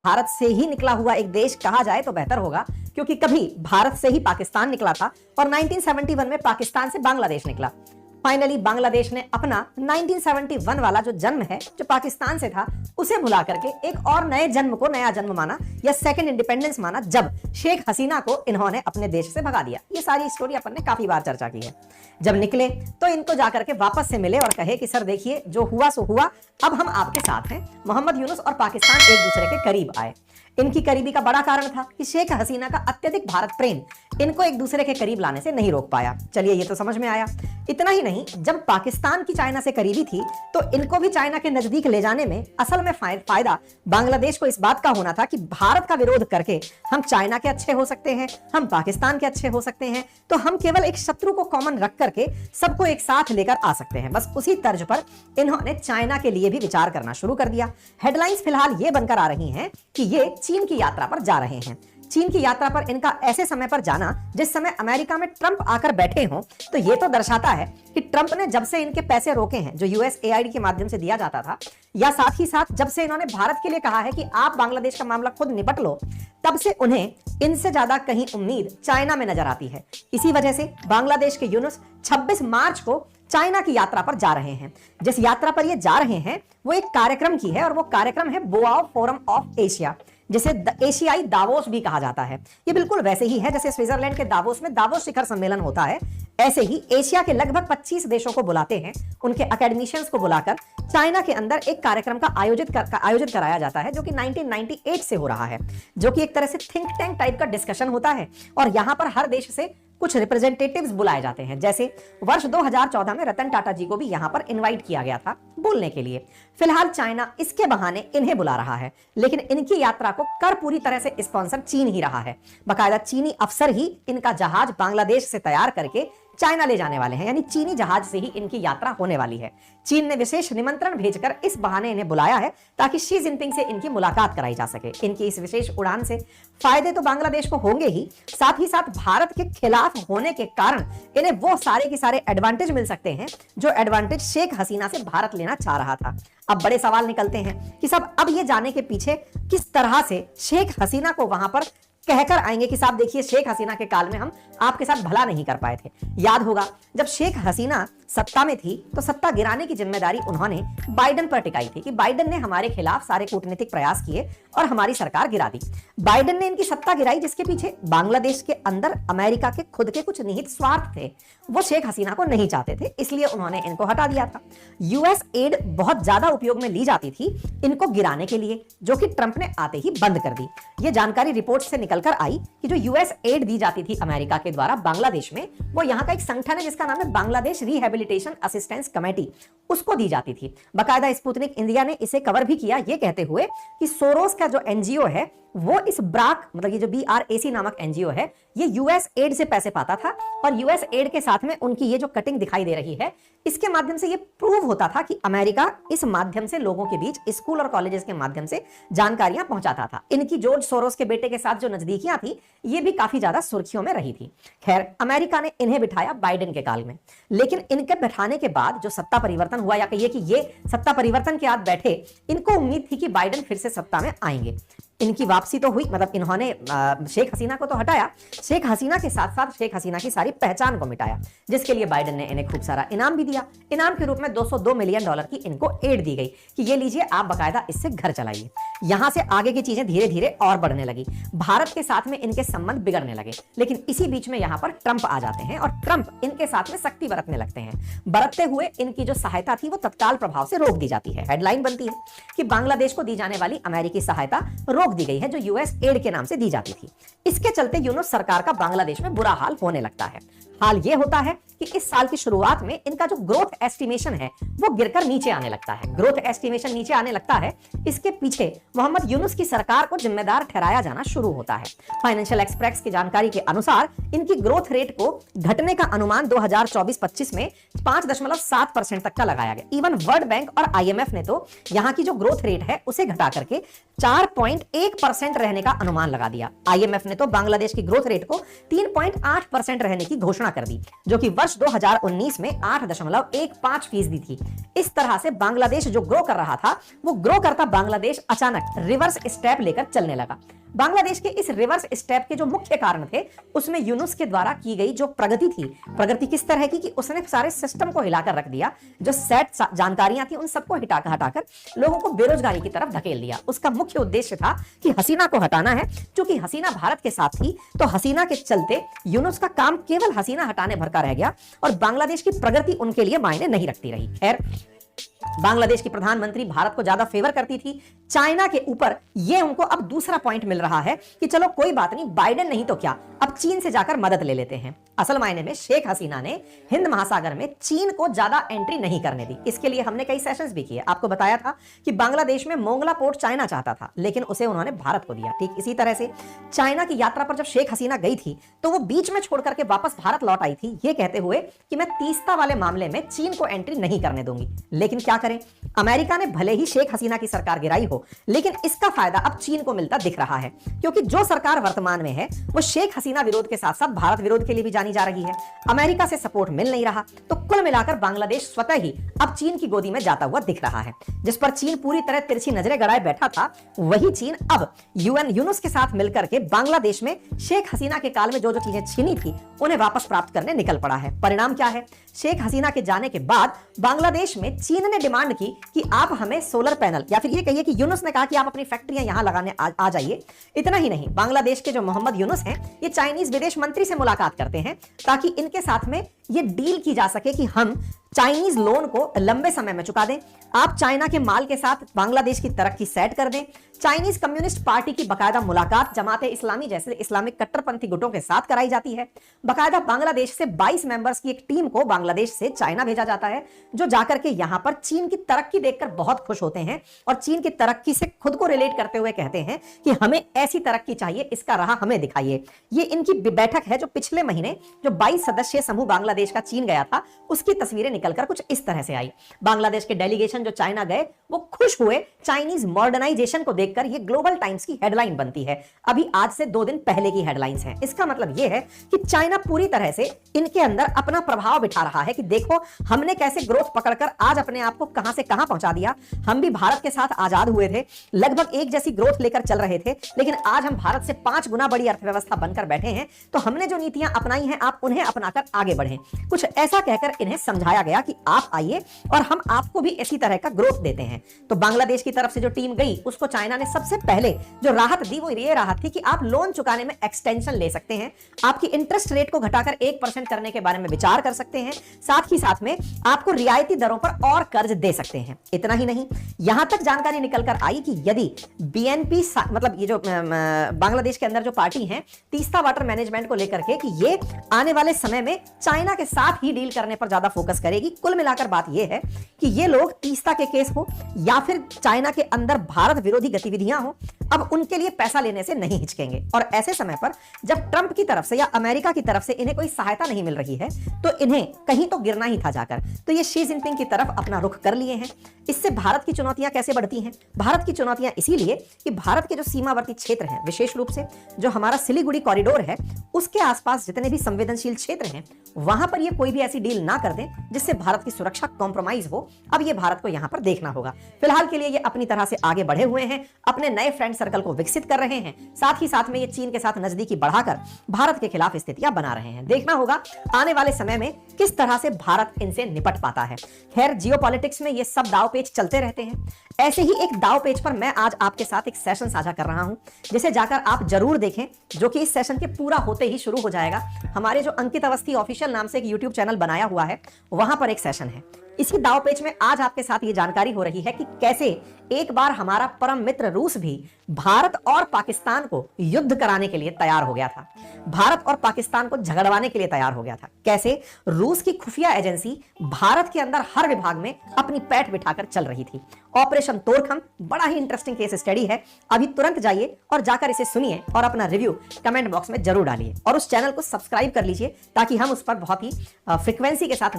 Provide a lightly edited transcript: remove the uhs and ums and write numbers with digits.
भारत से ही निकला हुआ एक देश कहा जाए तो बेहतर होगा, क्योंकि कभी भारत से ही पाकिस्तान निकला था और 1971 में पाकिस्तान से बांग्लादेश निकला। फाइनली बांग्लादेश ने अपना 1971 वाला जो जन्म है, जो पाकिस्तान से था, उसे भुला करके एक और नए जन्म को नया जन्म माना या सेकंड इंडिपेंडेंस माना, जब शेख हसीना को इन्होंने अपने देश से भगा दिया। ये सारी स्टोरी अपन ने काफी बार चर्चा की है। जब निकले तो इनको जाकर के वापस से मिले और कहे कि सर देखिए, जो हुआ सो हुआ, अब हम आपके साथ हैं। मोहम्मद यूनुस और पाकिस्तान एक दूसरे के करीब आए। इनकी करीबी का बड़ा कारण था कि शेख हसीना का अत्यधिक भारत प्रेम इनको एक दूसरे के करीब लाने से नहीं रोक पाया। चलिए, ये तो समझ में आया। इतना ही नहीं, जब पाकिस्तान की चाइना से करीबी थी तो इनको भी चाइना के नजदीक ले जाने में असल में फायदा बांग्लादेश को इस बात का होना था कि भारत का विरोध करके हम चाइना के अच्छे हो सकते हैं, हम पाकिस्तान के अच्छे हो सकते हैं, तो हम केवल एक शत्रु को कॉमन रख करके सबको एक साथ लेकर आ सकते हैं। बस उसी तर्ज पर इन्होंने चाइना के लिए भी विचार करना शुरू कर दिया। हेडलाइंस फिलहाल ये बनकर आ रही हैं कि ये चीन की यात्रा पर जा रहे हैं। चीन की यात्रा पर इनका ऐसे समय पर जाना जिस समय अमेरिका में ट्रंप आकर बैठे हों, तो यह तो दर्शाता है कि ट्रंप ने जब से इनके पैसे रोके हैं, जो यूएसएआईडी के माध्यम से दिया जाता था, या साथ ही साथ जब से इन्होंने भारत के लिए कहा है कि आप बांग्लादेश का मामला खुद निपट लो, तब से उन्हें इनसे ज्यादा कहीं उम्मीद चाइना में नजर आती है। इसी वजह से बांग्लादेश के यूनुस 26 मार्च को चाइना की यात्रा पर जा रहे हैं। जिस यात्रा पर ये जा रहे हैं वो एक कार्यक्रम की है, और वो कार्यक्रम है बोआओ फोरम ऑफ एशिया, जिसे एशियाई दावोस भी कहा जाता है। ये बिल्कुल वैसे ही है जैसे स्विट्जरलैंड के दावोस में दावोस शिखर सम्मेलन होता है। ऐसे ही एशिया के लगभग 25 देशों को बुलाते हैं, उनके एकेडमिशियंस को बुलाकर चाइना के अंदर एक कार्यक्रम का आयोजित कराया जाता है, जो कि 1998 से हो रहा है, जो कि एक तरह से थिंक टैंक टाइप का डिस्कशन होता है। और यहां पर हर देश से कुछ रिप्रेजेंटेटिव्स बुलाए जाते हैं। जैसे वर्ष 2014 में रतन टाटा जी को भी यहां पर इनवाइट किया गया था बोलने के लिए। फिलहाल चाइना इसके बहाने इन्हें बुला रहा है, लेकिन इनकी यात्रा को कर पूरी तरह से स्पॉन्सर चीन ही रहा है। बाकायदा चीनी अफसर ही इनका जहाज बांग्लादेश से तैयार करके चाइना ले जाने वाले हैं, यानी चीनी जहाज से ही इनकी यात्रा होने वाली है। चीन ने विशेष निमंत्रण भेजकर इस बहाने इन्हें बुलाया है ताकि शी जिनपिंग से इनकी मुलाकात कराई जा सके। इनकी इस विशेष उड़ान से फायदे तो बांग्लादेश को होंगे ही साथ भारत के खिलाफ होने के कारण इन्हें वो सारे के सारे एडवांटेज मिल सकते हैं जो एडवांटेज शेख हसीना से भारत लेना चाह रहा था। अब बड़े सवाल निकलते हैं कि सब अब ये जाने के पीछे किस तरह से शेख हसीना को वहां पर कहकर आएंगे कि साहब देखिए, शेख हसीना के काल में हम आपके साथ भला नहीं कर पाए थे। याद होगा, जब शेख हसीना सत्ता में थी तो सत्ता गिराने की जिम्मेदारी उन्होंने बाइडेन पर टिकाई थी कि बाइडेन ने हमारे खिलाफ सारे कूटनीतिक प्रयास किए और हमारी सरकार गिरा दी। बाइडेन ने इनकी सत्ता गिराई, जिसके पीछे बांग्लादेश के अंदर अमेरिका के खुद के कुछ निहित स्वार्थ थे। वो शेख हसीना को नहीं चाहते थे, इसलिए उन्होंने इनको हटा दिया था। यूएस एड बहुत ज्यादा उपयोग में ली जाती थी इनको गिराने के लिए, जो कि ट्रंप ने आते ही बंद कर दी। ये जानकारी रिपोर्ट से निकलकर आई कि जो यूएस एड दी जाती थी अमेरिका के द्वारा बांग्लादेश में, वो यहाँ का एक संगठन है जिसका नाम है बांग्लादेश रिहेबिलिटेशन असिस्टेंस कमेटी, उसको दी जाती थी। बाकायदा स्पुतनिक इंडिया ने इसे कवर भी किया, ये कहते हुए कि सोरोस का जो एनजीओ है वो इस ब्राक, मतलब ये जो BRAC नामक एनजीओ है, ये यूएस एड से पैसे पाता था, और यूएस एड के साथ में उनकी ये जो कटिंग दिखाई दे रही है, इसके माध्यम से ये प्रूव होता था कि अमेरिका इस माध्यम से लोगों के बीच स्कूल और कॉलेजेस के माध्यम से जानकारियां पहुंचाता था। इनकी जॉर्ज सोरोस के बेटे के साथ जो नजदीकियां थी, ये भी काफी ज्यादा सुर्खियों में रही थी। खैर, अमेरिका ने इन्हें बिठाया बाइडेन के काल में, लेकिन इनके बैठाने के बाद जो सत्ता परिवर्तन हुआ, या कहिए कि ये सत्ता परिवर्तन के बाद बैठे, इनको उम्मीद थी कि बाइडेन फिर से सत्ता में आएंगे। इनकी वापसी तो हुई, मतलब इन्होंने शेख हसीना को तो हटाया, शेख हसीना के साथ साथ शेख हसीना की सारी पहचान को मिटाया, जिसके लिए बाइडेन ने इन्हें खूब सारा इनाम भी दिया। इनाम के रूप में $202 मिलियन की इनको एड दी गई कि ये लीजिए, आप बाकायदा इससे घर चलाइए। यहां से आगे की चीजें धीरे धीरे और बढ़ने लगी, भारत के साथ में इनके संबंध बिगड़ने लगे। लेकिन इसी बीच में यहां पर ट्रंप आ जाते हैं और ट्रंप इनके साथ में सख्ती बरतने लगते हैं। बरतते हुए इनकी जो सहायता थी वो तत्काल प्रभाव से रोक दी जाती है। हेडलाइन बनती है कि बांग्लादेश को दी जाने वाली अमेरिकी सहायता रोक दी गई है, जो यूएस एड के नाम से दी जाती थी। इसके चलते यूनुस सरकार का बांग्लादेश में बुरा हाल होने लगता है। हाल यह होता है कि इस साल की शुरुआत में इनका जो ग्रोथ एस्टिमेशन है वो गिरकर नीचे आने लगता है। ग्रोथ एस्टिमेशन नीचे आने लगता है, इसके पीछे मोहम्मद यूनुस की सरकार को जिम्मेदार ठहराया जाना शुरू होता है। फाइनेंशियल एक्सप्रेस की जानकारी के अनुसार इनकी ग्रोथ रेट को घटने का अनुमान 2024-25 में 5.7% तक का लगाया गया। इवन वर्ल्ड बैंक और IMF ने तो यहाँ की जो ग्रोथ रेट है उसे घटा करके 4.1% रहने का अनुमान लगा दिया। IMF ने तो बांग्लादेश की ग्रोथ रेट को 3.8% रहने की घोषणा कर दी, जो कि वर्ष 2019 में 8.15% थी। इस तरह से बांग्लादेश जो ग्रो कर रहा था, वो ग्रो करता बांग्लादेश अचानक लगातार रिवर्स स्टेप लेकर चलने लगा। बांग्लादेश के इस रिवर्स स्टेप के जो मुख्य कारण थे उसमें यूनुस के द्वारा की गई जो प्रगति थी, प्रगति किस तरह की कि उसने सारे सिस्टम को हिलाकर रख दिया, जो सेट जानकारियां थी उन सबको हटाकर लोगों को बेरोजगारी की तरफ धकेल दिया। उसका मुख्य उद्देश्य था कि हसीना को हटाना है। क्योंकि हसीना भारत के साथ थी तो हसीना के चलते यूनुस का काम केवल हसीना हटाने भर का रह गया और बांग्लादेश की प्रगति उनके लिए मायने नहीं रखती रही। खैर, बांग्लादेश की प्रधानमंत्री भारत को ज्यादा फेवर करती थी, चाइना के ऊपर ये उनको अब दूसरा पॉइंट मिल रहा है कि चलो कोई बात नहीं, बाइडेन नहीं तो क्या, अब चीन से जाकर मदद ले लेते हैं। असल मायने में शेख हसीना ने हिंद महासागर में चीन को ज्यादा एंट्री नहीं करने दी। इसके लिए हमने कई सेशंस भी किए। आपको बताया था कि बांग्लादेश में मोंगला पोर्ट चाइना चाहता था लेकिन उसे उन्होंने भारत को दिया। ठीक इसी तरह से चाइना की यात्रा पर जब शेख हसीना गई थी तो वो बीच में छोड़ करके वापस भारत लौट आई थी, ये कहते हुए कि मैं तीस्ता वाले मामले में चीन को एंट्री नहीं करने दूंगी। लेकिन क्या करें, अमेरिका ने भले ही शेख हसीना की सरकार गिराई हो लेकिन इसका फायदा अब चीन को मिलता दिख रहा है, क्योंकि जो सरकार वर्तमान में है वो शेख हसीना विरोध के साथ साथ भारत विरोध के लिए भी जानी जा रही है। अमेरिका से सपोर्ट मिल नहीं रहा तो कुल मिलाकर बांग्लादेश स्वतः ही अब चीन की गोदी में जाता हुआ दिख रहा है। जिस पर चीन पूरी तरह तिरछी नजरें गड़ाए बैठा था, वही चीन अब यूनुस के साथ मिलकर के बांग्लादेश में शेख हसीना के काल में जो जो चीजें छीनी थी उन्हें वापस प्राप्त करने निकल पड़ा है। परिणाम क्या है, शेख हसीना के जाने के बाद बांग्लादेश में चीन ने डिमांड की कि आप हमें सोलर पैनल, या फिर ये कहिए कि यूनुस ने कहा कि आप अपनी फैक्ट्रियां यहां लगाने आ जाइए। इतना ही नहीं, बांग्लादेश के जो मोहम्मद यूनुस हैं ये चाइनीज विदेश मंत्री से मुलाकात करते हैं ताकि इनके साथ में ये डील की जा सके कि हम चाइनीज लोन को लंबे समय में चुका दें, आप चाइना के माल के साथ बांग्लादेश की तरक्की सेट कर दें। चाइनीज कम्युनिस्ट पार्टी की बकायदा मुलाकात जमाते इस्लामी जैसे इस्लामिक कट्टरपंथी गुटों के साथ कराई जाती है। बकायदा बांग्लादेश से 22 मेंबर्स की एक टीम को बांग्लादेश से चाइना भेजा जाता है, जो जाकर के यहां पर चीन की तरक्की देखकर बहुत खुश होते हैं और चीन की तरक्की से खुद को रिलेट करते हुए कहते हैं कि हमें ऐसी तरक्की चाहिए, इसका राह हमें दिखाइए। ये इनकी बैठक है जो पिछले महीने जो 22 सदस्यीय समूह बांग्लादेश का चीन गया था उसकी तस्वीरें निकलकर कुछ इस तरह से आई। बांग्लादेश के डेलीगेशन जो चाइना गए वो खुश हुए चाइनीज मॉडर्नाइजेशन को देखकर। ये ग्लोबल टाइम्स की हेडलाइन बनती है, अभी आज से 2 दिन पहले की हेडलाइंस है। इसका मतलब यह है कि चाइना पूरी तरह से इनके अंदर अपना प्रभाव बिठा रहा है कि देखो हमने कैसे ग्रोथ पकड़कर आज अपने आप को कहां से कहां पहुंचा दिया। हम भी भारत के साथ आजाद हुए थे, लगभग एक जैसी ग्रोथ लेकर चल रहे थे, लेकिन आज हम भारत से 5 गुना बड़ी अर्थव्यवस्था बनकर बैठे हैं। तो हमने जो नीतियां अपनाई हैं आप उन्हें अपनाकर आगे बढ़ें। कुछ ऐसा कहकर इन्हें समझाया गया कि आप आइए और हम आपको भी इसी तरह का ग्रोथ देते हैं। तो बांग्लादेश की तरफ से जो टीम गई उसको चाइना ने सबसे पहले जो राहत दी वो ये राहत थी कि आप लोन चुकाने में एक्सटेंशन ले सकते हैं, आपकी इंटरेस्ट रेट को घटाकर 1% करने के बारे में विचार कर सकते हैं, साथ ही साथ में आपको रियायती दरों पर और कर्ज दे सकते हैं। इतना ही नहीं, यहां तक जानकारी निकलकर आई कि यदि बीएनपी मतलब ये जो बांग्लादेश के अंदर जो पार्टी है तीस्ता वाटर मैनेजमेंट को लेकर के कि ये आने वाले समय में चाइना के साथ ही डील करने पर ज्यादा फोकस करेगी। कुल मिलाकर बात यह है कि ये लोग तीस्ता के केस हो या फिर चाइना के अंदर भारत विरोधी गतिविधियां हो, अब उनके लिए पैसा लेने से नहीं हिचकेंगे। और ऐसे समय पर जब ट्रंप की तरफ से या अमेरिका की तरफ से इन्हें कोई सहायता नहीं मिल रही है तो इन्हें कहीं तो गिरना ही था जाकर। तो ये शी जिनपिंग की तरफ अपना रुख कर लिए हैं। इससे भारत की चुनौतियां कैसे बढ़ती हैं? भारत की चुनौतियां इसीलिए कि भारत के जो सीमावर्ती क्षेत्र हैं, विशेष रूप से जो हमारा सिलीगुड़ी कॉरिडोर है उसके आसपास जितने भी संवेदनशील क्षेत्र हैं वहां पर ये कोई भी ऐसी डील ना कर दें जिससे भारत की सुरक्षा कॉम्प्रोमाइज हो। अब ये भारत को यहां पर देखना होगा। फिलहाल के लिए ये अपनी तरह से आगे बढ़े हुए हैं, अपने नए फ्रेंड सर्कल को विकसित कर रहे हैं, साथ ही साथ में ये चीन के साथ नजदीकी बढ़ाकर भारत के खिलाफ स्थितियां बना रहे हैं। देखना होगा आने वाले समय में किस तरह से भारत इनसे निपट पाता है। खैर, जियोपॉलिटिक्स में ये सब दांवपेच चलते रहते हैं। ऐसे ही एक दांवपेच पर मैं आज आपके साथ एक सेशन साझा कर रहा हूं जिसे जाकर आप जरूर देखें, जो कि इस सेशन के पूरा होते ही शुरू हो जाएगा। हमारे जो अंकित अवस्थी ऑफिशियल नाम से एक यूट्यूब चैनल बनाया हुआ है वहां पर एक सेशन है। इसी दांवपेच में आज आपके साथ ये जानकारी हो रही है कि कैसे एक बार हमारा परम मित्र रूस भी भारत और पाकिस्तान को युद्ध कराने के लिए तैयार हो गया था, भारत और पाकिस्तान को झगड़वाने के लिए तैयार हो गया था। कैसे रूस की खुफिया एजेंसी भारत के अंदर हर विभाग में अपनी पैठ बिठाकर चल रही थी। ऑपरेशन तोड़खम बड़ा ही इंटरेस्टिंग केस स्टडी है। अभी तुरंत जाइए और जाकर इसे सुनिए और अपना रिव्यू कमेंट बॉक्स में जरूर डालिए और उस चैनल को सब्सक्राइब कर लीजिए ताकि हम उस पर बहुत ही फ्रीक्वेंसी के साथ